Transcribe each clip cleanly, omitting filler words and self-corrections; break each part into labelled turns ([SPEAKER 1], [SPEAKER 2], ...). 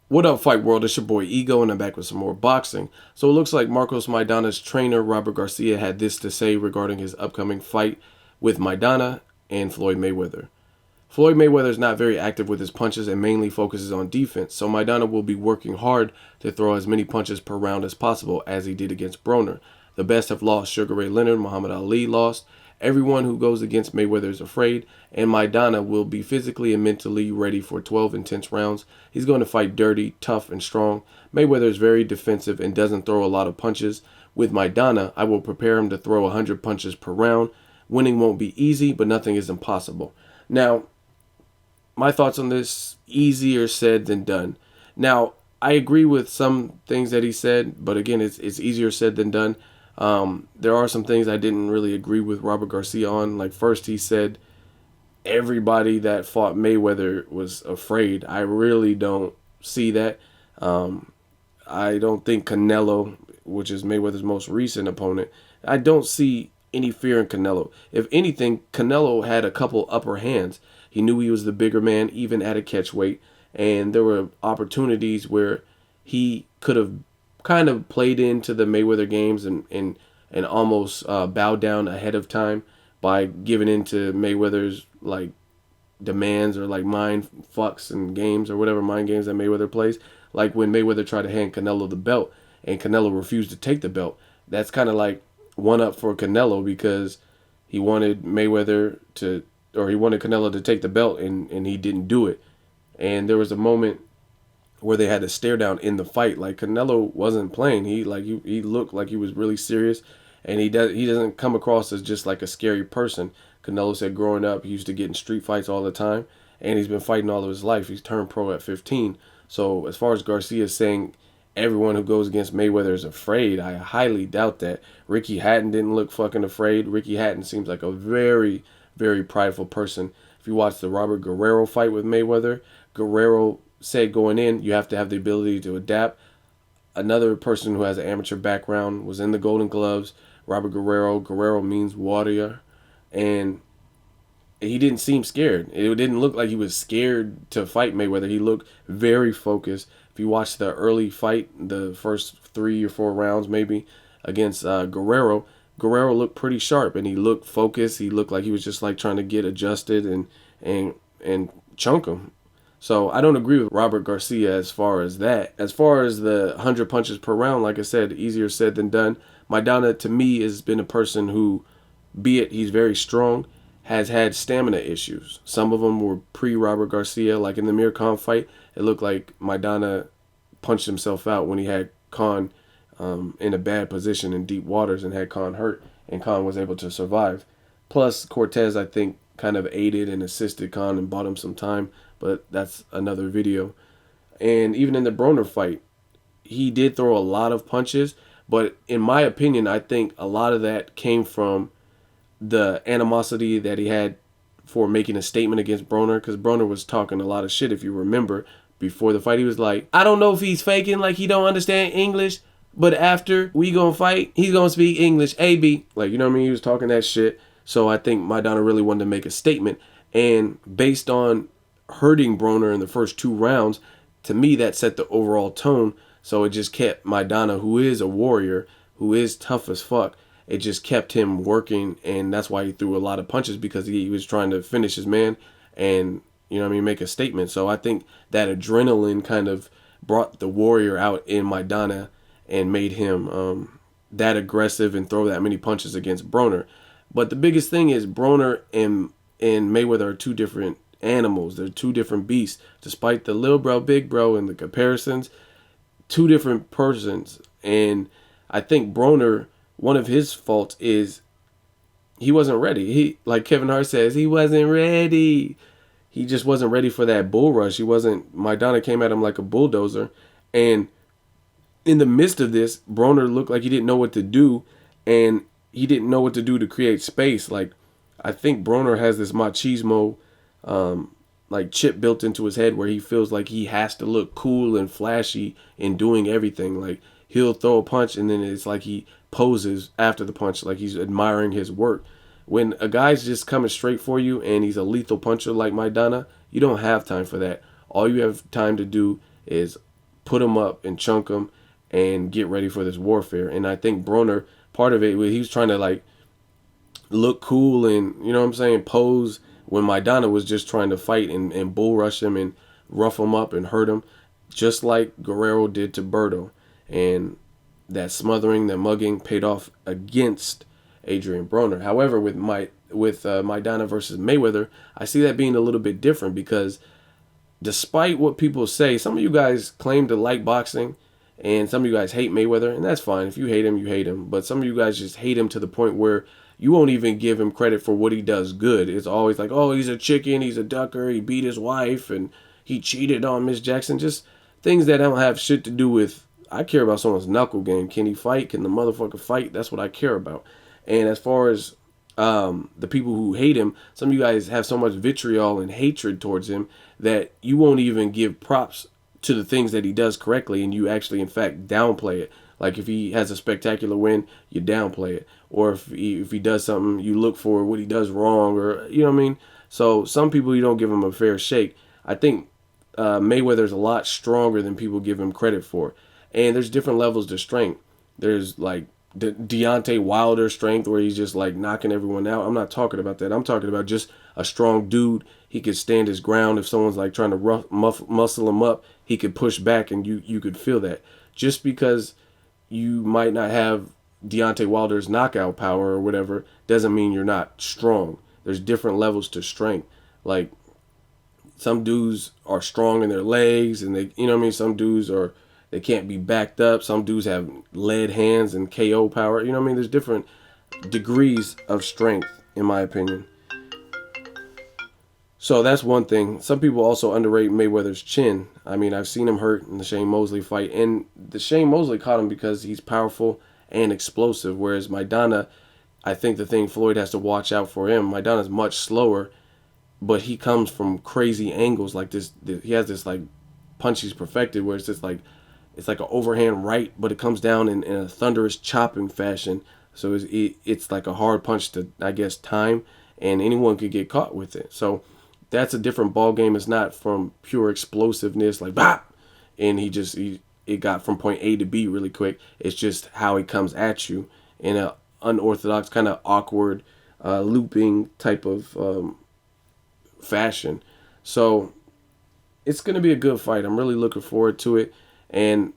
[SPEAKER 1] What up, Fight World? It's your boy Ego, and I'm back with some more boxing. So it looks like Marcos Maidana's trainer, Robert Garcia, had this to say regarding his upcoming fight with Maidana and Floyd Mayweather. Floyd Mayweather is not very active with his punches and mainly focuses on defense, so Maidana will be working hard to throw as many punches per round as possible, as he did against Broner. The best have lost. Sugar Ray Leonard, Muhammad Ali lost. Everyone who goes against Mayweather is afraid, and Maidana will be physically and mentally ready for 12 intense rounds. He's going to fight dirty, tough, and strong. Mayweather is very defensive and doesn't throw a lot of punches. With Maidana, I will prepare him to throw 100 punches per round. Winning won't be easy, but nothing is impossible. Now, my thoughts on this, easier said than done. Now, I agree with some things that he said, but again, it's easier said than done. There are some things I didn't really agree with Robert Garcia on. Like, first he said everybody that fought Mayweather was afraid. I really don't see that. I don't think Canelo, which is Mayweather's most recent opponent, I don't see any fear in Canelo. If anything, Canelo had a couple upper hands. He knew he was the bigger man, even at a catch weight, and there were opportunities where he could have kind of played into the Mayweather games and almost bowed down ahead of time by giving into Mayweather's like demands or like mind fucks and games or whatever mind games that Mayweather plays. Like when Mayweather tried to hand Canelo the belt and Canelo refused to take the belt. That's kind of like one up for Canelo because he wanted Mayweather to, or he wanted Canelo to take the belt and he didn't do it. And there was a moment where they had a stare down in the fight. Like Canelo wasn't playing. He looked like he was really serious, and he doesn't come across as just like a scary person. Canelo said growing up he used to get in street fights all the time, and he's been fighting all of his life. He's turned pro at 15. So as far as Garcia saying everyone who goes against Mayweather is afraid, I highly doubt that. Ricky Hatton didn't look fucking afraid. Ricky Hatton seems like a very, very prideful person. If you watch the Robert Guerrero fight with Mayweather, Guerrero said going in, you have to have the ability to adapt. Another person who has an amateur background was in the Golden Gloves, Robert Guerrero. Guerrero means warrior, and he didn't seem scared. It didn't look like he was scared to fight Mayweather. He looked very focused. If you watch the early fight, the first 3 or 4 rounds maybe, against Guerrero, Guerrero looked pretty sharp, and he looked focused. He looked like he was just like trying to get adjusted and chunk him. So I don't agree with Robert Garcia as far as that. As far as the 100 punches per round, like I said, easier said than done. Maidana, to me, has been a person who, be it he's very strong, has had stamina issues. Some of them were pre-Robert Garcia. Like in the Mir Khan fight, it looked like Maidana punched himself out when he had Khan in a bad position in deep waters and had Khan hurt, and Khan was able to survive. Plus, Cortez, I think, kind of aided and assisted Khan and bought him some time, but that's another video. And even in the Broner fight, he did throw a lot of punches, but in my opinion, I think a lot of that came from the animosity that he had for making a statement against Broner, because Broner was talking a lot of shit, if you remember. Before the fight, he was like, I don't know if he's faking, like he don't understand English, but after we gonna fight, he's gonna speak English, AB. Like, you know what I mean? He was talking that shit. So I think Maidana really wanted to make a statement. And based on hurting Broner in the first 2 rounds, to me, that set the overall tone. So it just kept Maidana, who is a warrior, who is tough as fuck, it just kept him working. And that's why he threw a lot of punches, because he was trying to finish his man and, you know what I mean, make a statement. So I think that adrenaline kind of brought the warrior out in Maidana and made him that aggressive and throw that many punches against Broner. But the biggest thing is Broner and Mayweather are 2 different animals. They're 2 different beasts. Despite the little bro, big bro and the comparisons, 2 different persons. And I think Broner, one of his faults is he wasn't ready. He, like Kevin Hart says, he wasn't ready. He just wasn't ready for that bull rush. He wasn't. Maidana came at him like a bulldozer. And in the midst of this, Broner looked like he didn't know what to do. And he didn't know what to do to create space. Like, I think Broner has this machismo like chip built into his head where he feels like he has to look cool and flashy in doing everything. Like, he'll throw a punch and then it's like he poses after the punch, like he's admiring his work. When a guy's just coming straight for you and he's a lethal puncher like Maidana, you don't have time for that. All you have time to do is put him up and chunk him and get ready for this warfare. And I think Broner, part of it, he was trying to like look cool and, you know what I'm saying, pose, when Maidana was just trying to fight and bull rush him and rough him up and hurt him, just like Guerrero did to Berto. And that smothering, that mugging paid off against Adrian Broner. However, with Maidana versus Mayweather, I see that being a little bit different, because despite what people say, some of you guys claim to like boxing and some of you guys hate Mayweather, and that's fine. If you hate him, you hate him. But some of you guys just hate him to the point where you won't even give him credit for what he does good. It's always like, oh, he's a chicken, he's a ducker, he beat his wife, and he cheated on Miss Jackson. Just things that don't have shit to do with, I care about someone's knuckle game. Can he fight? Can the motherfucker fight? That's what I care about. And as far as the people who hate him, some of you guys have so much vitriol and hatred towards him that you won't even give props to the things that he does correctly, and you actually, in fact, downplay it. Like if he has a spectacular win, you downplay it. Or if he does something, you look for what he does wrong, or, you know what I mean? So some people, you don't give him a fair shake. I think Mayweather's a lot stronger than people give him credit for. And there's different levels to strength. There's like Deontay Wilder strength, where he's just like knocking everyone out. I'm not talking about that. I'm talking about just a strong dude. He could stand his ground. If someone's like trying to muscle him up, he could push back, and you could feel that. Just because you might not have Deontay Wilder's knockout power or whatever doesn't mean you're not strong. There's different levels to strength. Like some dudes are strong in their legs, and they, you know what I mean? Some dudes they can't be backed up. Some dudes have lead hands and KO power. You know what I mean? There's different degrees of strength, in my opinion. So that's one thing. Some people also underrate Mayweather's chin. I mean, I've seen him hurt in the Shane Mosley fight, and the Shane Mosley caught him because he's powerful and explosive, whereas Maidana, I think the thing Floyd has to watch out for him, Maidana's much slower, but he comes from crazy angles like this. He has this like punch he's perfected, where it's just like, it's like an overhand right, but it comes down in a thunderous chopping fashion. So it's like a hard punch to, I guess, time, and anyone could get caught with it. So that's a different ball game. It's not from pure explosiveness, like bop, and it got from point A to B really quick. It's just how he comes at you in a unorthodox, kind of awkward, looping type of fashion. So it's going to be a good fight. I'm really looking forward to it. And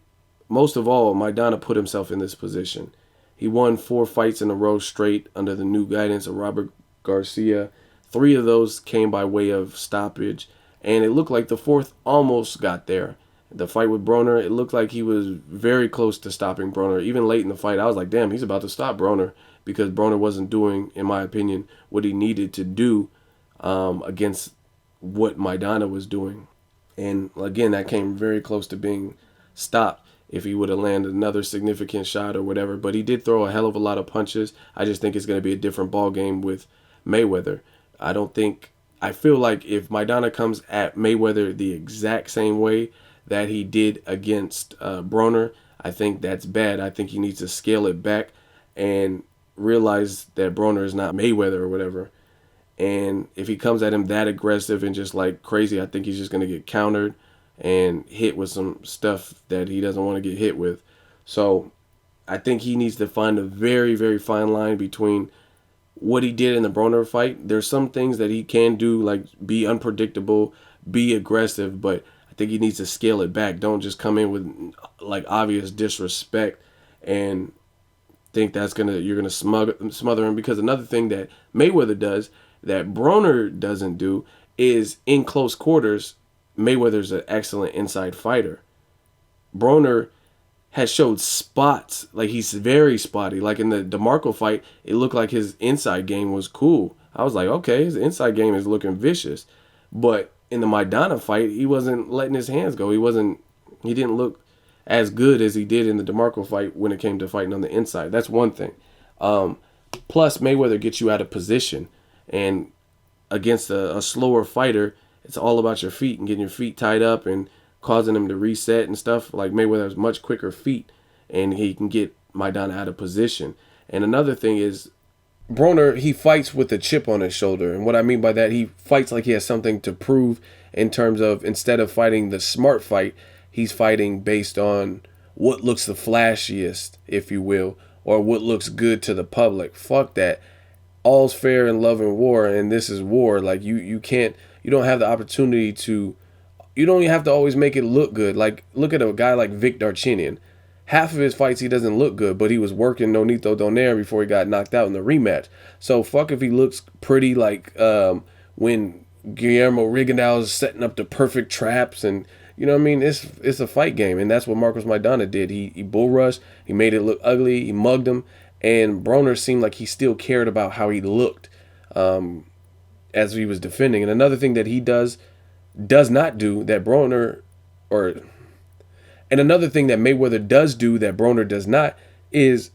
[SPEAKER 1] most of all, Maidana put himself in this position. He won 4 fights in a row straight under the new guidance of Robert Garcia. 3 of those came by way of stoppage, and it looked like the 4th almost got there. The fight with Broner, it looked like he was very close to stopping Broner. Even late in the fight, I was like, damn, he's about to stop Broner, because Broner wasn't doing, in my opinion, what he needed to do against what Maidana was doing. And again, that came very close to being stopped if he would have landed another significant shot or whatever. But he did throw a hell of a lot of punches. I just think it's going to be a different ball game with Mayweather. I feel like if Maidana comes at Mayweather the exact same way that he did against Broner, I think that's bad. I think he needs to scale it back and realize that Broner is not Mayweather or whatever. And if he comes at him that aggressive and just like crazy, I think he's just going to get countered and hit with some stuff that he doesn't want to get hit with. So I think he needs to find a very, very fine line between what he did in the Broner fight. There's some things that he can do, like be unpredictable, be aggressive, but I think he needs to scale it back. Don't just come in with like obvious disrespect and think you're gonna smother him. Because another thing that Mayweather does that Broner doesn't do is in close quarters, Mayweather's an excellent inside fighter. Broner has showed spots, like he's very spotty. Like in the DeMarco fight, it looked like his inside game was cool. I was like, okay, his inside game is looking vicious. But in the Maidana fight, he wasn't letting his hands go. He didn't look as good as he did in the DeMarco fight when it came to fighting on the inside. That's one thing. Plus, Mayweather gets you out of position. And against a slower fighter, it's all about your feet and getting your feet tied up and causing him to reset and stuff. Like Mayweather has much quicker feet, and he can get Maidana out of position. And another thing is, Broner, he fights with a chip on his shoulder. And what I mean by that, he fights like he has something to prove, in terms of, instead of fighting the smart fight, he's fighting based on what looks the flashiest, if you will, or what looks good to the public. Fuck that. All's fair in love and war, and this is war. Like you can't, you don't have the opportunity to, you don't even have to always make it look good. Like look at a guy like Vic Darchinyan. Half of his fights he doesn't look good, but he was working Nonito Donaire before he got knocked out in the rematch. So fuck if he looks pretty like when Guillermo Rigondeaux is setting up the perfect traps, and you know what I mean. It's a fight game, and that's what Marcos Maidana did. He bull rushed, he made it look ugly, he mugged him, and Broner seemed like he still cared about how he looked as he was defending. And another thing that he does not do that Broner or and another thing that Mayweather does do that Broner does not is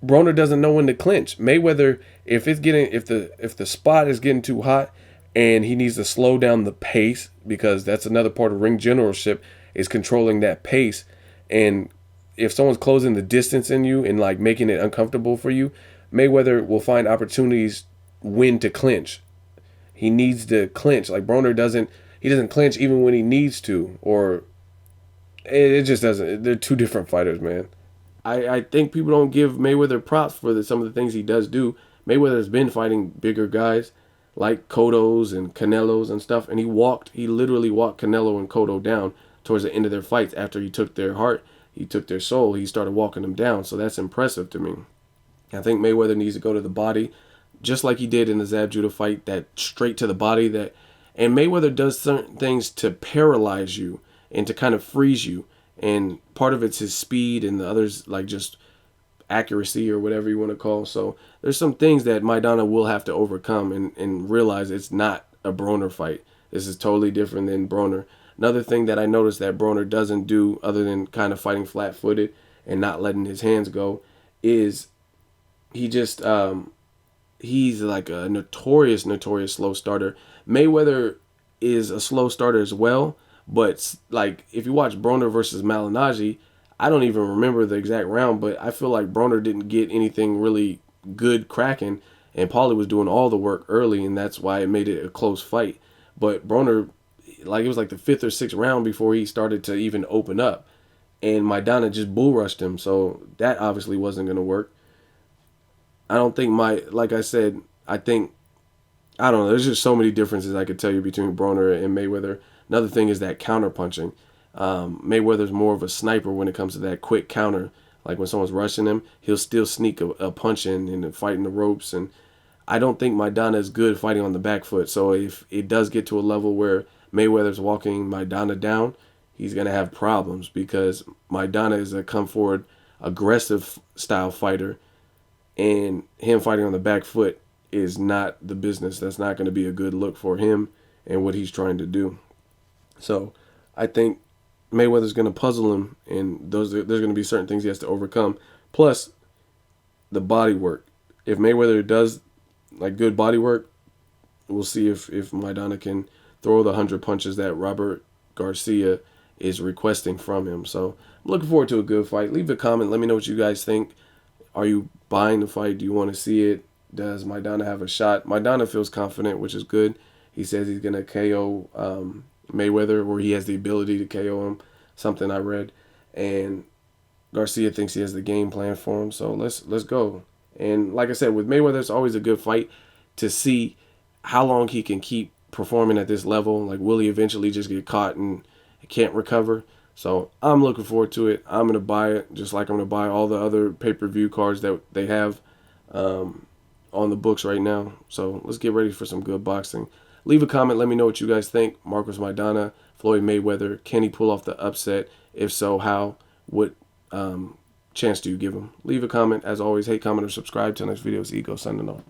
[SPEAKER 1] Broner doesn't know when to clinch. Mayweather, if the spot is getting too hot and he needs to slow down the pace, because that's another part of ring generalship, is controlling that pace. And if someone's closing the distance in you and like making it uncomfortable for you, Mayweather will find opportunities when to clinch. He needs to clinch. Like Broner doesn't clinch even when he needs to, or it just doesn't. They're two different fighters, man. I think people don't give Mayweather props for some of the things he does do. Mayweather's been fighting bigger guys like Cotto's and Canelo's and stuff, and he literally walked Canelo and Cotto down towards the end of their fights. After he took their heart, he took their soul, he started walking them down. So that's impressive to me. I think Mayweather needs to go to the body, just like he did in the Zab Judah fight, that straight to the body. And Mayweather does certain things to paralyze you and to kind of freeze you. And part of it's his speed, and the others like just accuracy or whatever you want to call. So there's some things that Maidana will have to overcome and realize it's not a Broner fight. This is totally different than Broner. Another thing that I noticed that Broner doesn't do, other than kind of fighting flat-footed and not letting his hands go, is he just he's like a notorious slow starter. Mayweather is a slow starter as well, but like if you watch Broner versus Malignaggi, I don't even remember the exact round, but I feel like Broner didn't get anything really good cracking, and Paulie was doing all the work early, and that's why it made it a close fight. But Broner, like it was like the 5th or 6th round before he started to even open up, and Maidana just bull rushed him, so that obviously wasn't going to work. I don't think like I said, I don't know, there's just so many differences I could tell you between Broner and Mayweather. Another thing is that counter punching. Mayweather's more of a sniper when it comes to that quick counter. Like when someone's rushing him, he'll still sneak a punch in and fighting the ropes. And I don't think Maidana is good fighting on the back foot. So if it does get to a level where Mayweather's walking Maidana down, he's going to have problems, because Maidana is a come forward, aggressive style fighter, and him fighting on the back foot is not the business. That's not going to be a good look for him and what he's trying to do. So I think Mayweather's going to puzzle him, and there's going to be certain things he has to overcome. Plus, the body work. If Mayweather does like good body work, we'll see if Maidana can throw the 100 punches that Robert Garcia is requesting from him. So I'm looking forward to a good fight. Leave a comment. Let me know what you guys think. Are you buying the fight? Do you want to see it? Does Maidana have a shot? Maidana feels confident, which is good. He says he's going to KO Mayweather, or he has the ability to KO him, something I read. And Garcia thinks he has the game plan for him. So let's go. And like I said, with Mayweather, it's always a good fight to see how long he can keep performing at this level. Like, will he eventually just get caught and can't recover? So I'm looking forward to it. I'm going to buy it, just like I'm going to buy all the other pay-per-view cards that they have on the books right now. So let's get ready for some good boxing. Leave a comment. Let me know what you guys think. Marcos Maidana, Floyd Mayweather. Can he pull off the upset? If so, how? What chance do you give him? Leave a comment. As always, hate, comment, or subscribe. Till next video, it's Ego signing off.